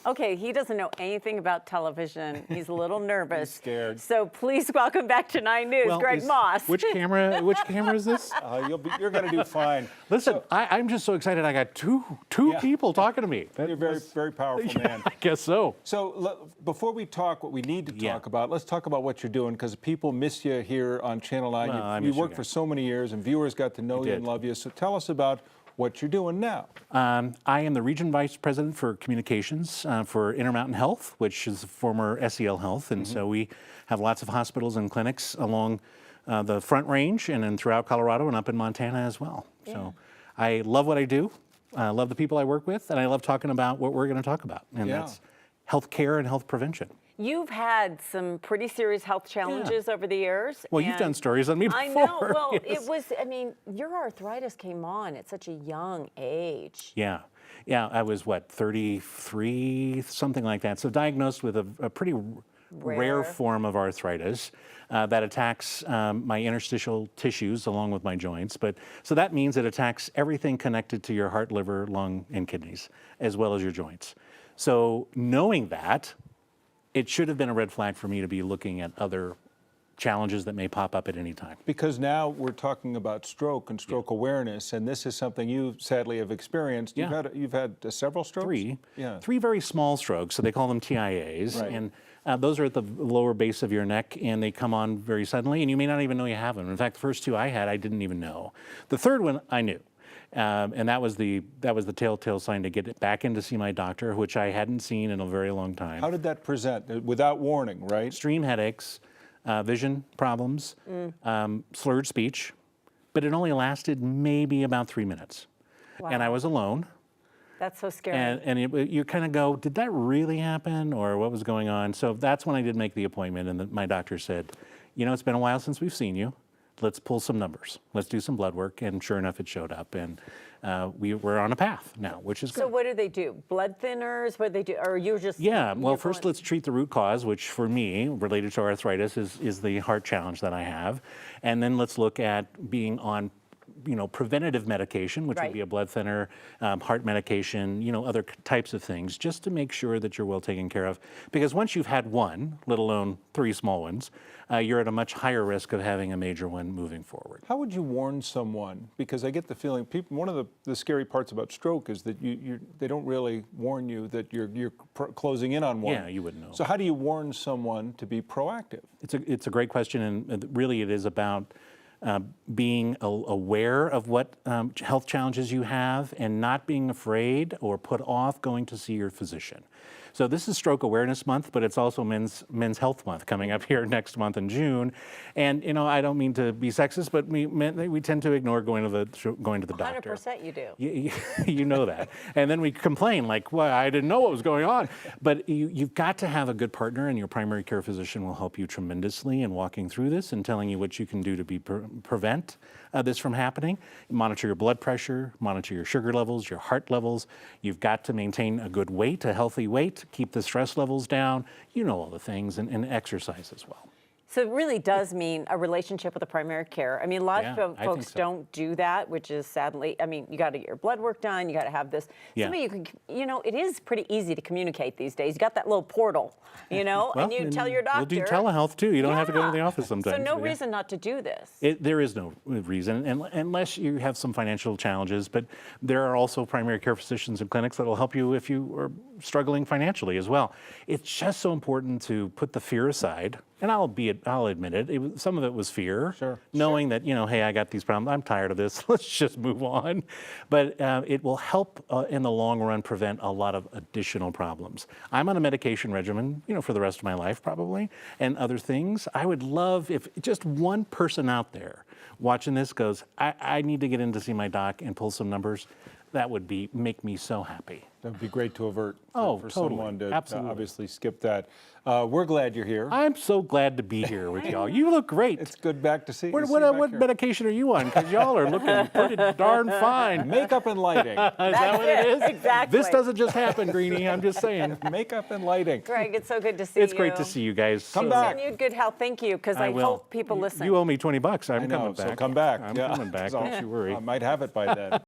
Okay, he doesn't know anything about television. He's a little nervous. He's scared. So please welcome back to 9 News, Gregg Moss. Which camera? Which camera is this? You're going to do fine. Listen, I'm just so excited. I got two people talking to me. You're a very powerful man. I guess so. So before we talk what we need to talk about, let's talk about what you're doing, because people miss you here on Channel 9. Well, you worked for so many years, and viewers got to know you and love you. So tell us about what you're doing now. I am the Region Vice President for Communications for Intermountain Health, which is former SEL Health. And so we have lots of hospitals and clinics along the Front Range and then throughout Colorado and up in Montana as well. Yeah. So I love what I do. I love the people I work with, and I love talking about what we're going to talk about, and that's health care and health prevention. You've had some pretty serious health challenges over the years. Well, you've done stories on me before. I know. Well, it was, I mean, your arthritis came on at such a young age. Yeah. I was, 33, something like that. So diagnosed with a pretty rare form of arthritis that attacks my interstitial tissues along with my joints. So that means it attacks everything connected to your heart, liver, lung, and kidneys, as well as your joints. So knowing that, it should have been a red flag for me to be looking at other challenges that may pop up at any time. Because now we're talking about stroke and stroke awareness, and this is something you sadly have experienced. You've had several strokes? Three very small strokes, so they call them TIAs. Right. And those are at the lower base of your neck, and they come on very suddenly, and you may not even know you have them. In fact, the first two I had, I didn't even know. The third one, I knew. And that was the telltale sign to get back in to see my doctor, which I hadn't seen in a very long time. How did that present? Without warning, right? Extreme headaches, vision problems, slurred speech, but it only lasted maybe about 3 minutes. Wow. And I was alone. That's so scary. And you kind of go, did that really happen, or what was going on? So that's when I did make the appointment, and my doctor said, it's been a while since we've seen you. Let's pull some numbers. Let's do some blood work. And sure enough, it showed up. And we're on a path now, which is good. So what do they do? Blood thinners? What do they do? Or you're just... Yeah, well, first let's treat the root cause, which for me, related to arthritis, is the heart challenge that I have. And then let's look at being on preventative medication, which would be a blood thinner, heart medication, other types of things, just to make sure that you're well taken care of. Because once you've had one, let alone 3 small ones, you're at a much higher risk of having a major one moving forward. How would you warn someone? Because I get the feeling, one of the scary parts about stroke is that they don't really warn you that you're closing in on one. Yeah, you wouldn't know. So how do you warn someone to be proactive? It's a great question, and really it is about being aware of what health challenges you have and not being afraid or put off going to see your physician. So this is Stroke Awareness Month, but it's also Men's Health Month coming up here next month in June. And I don't mean to be sexist, but we tend to ignore going to the doctor. 100% you do. You know that. And then we complain like, well, I didn't know what was going on. But you've got to have a good partner, and your primary care physician will help you tremendously in walking through this and telling you what you can do to prevent this from happening. Monitor your blood pressure, monitor your sugar levels, your heart levels. You've got to maintain a good weight, a healthy weight, keep the stress levels down, all the things, and exercise as well. So it really does mean a relationship with a primary care. I mean, a lot of folks don't do that, which is sadly, you got to get your blood work done, you got to have this. Somebody you can, it is pretty easy to communicate these days. You got that little portal, well, and you tell your doctor. We'll do telehealth too. You don't have to go to the office sometimes. So no reason not to do this. There is no reason, unless you have some financial challenges, but there are also primary care physicians and clinics that will help you if you are struggling financially as well. It's just so important to put the fear aside. And I'll admit it. Some of it was fear, knowing that hey, I got these problems. I'm tired of this. Let's just move on. But it will help in the long run prevent a lot of additional problems. I'm on a medication regimen, for the rest of my life probably, and other things. I would love if just one person out there watching this goes, I need to get in to see my doc and pull some numbers. That would make me so happy. That would be great to avert for totally. someone to obviously skip that. We're glad you're here. I'm so glad to be here with y'all. You look great. It's good back to see you. What medication are you on? Because y'all are looking pretty darn fine. Makeup and lighting. Is that what it is? Exactly. This doesn't just happen, Greenie. I'm just saying. Makeup and lighting. Gregg, it's so good to see you. It's great to see you guys. Come back. Continued good health. Thank you, because I hope people listen. You owe me $20. I'm coming back. So come back. I'm coming back. Don't you worry. I might have it by then.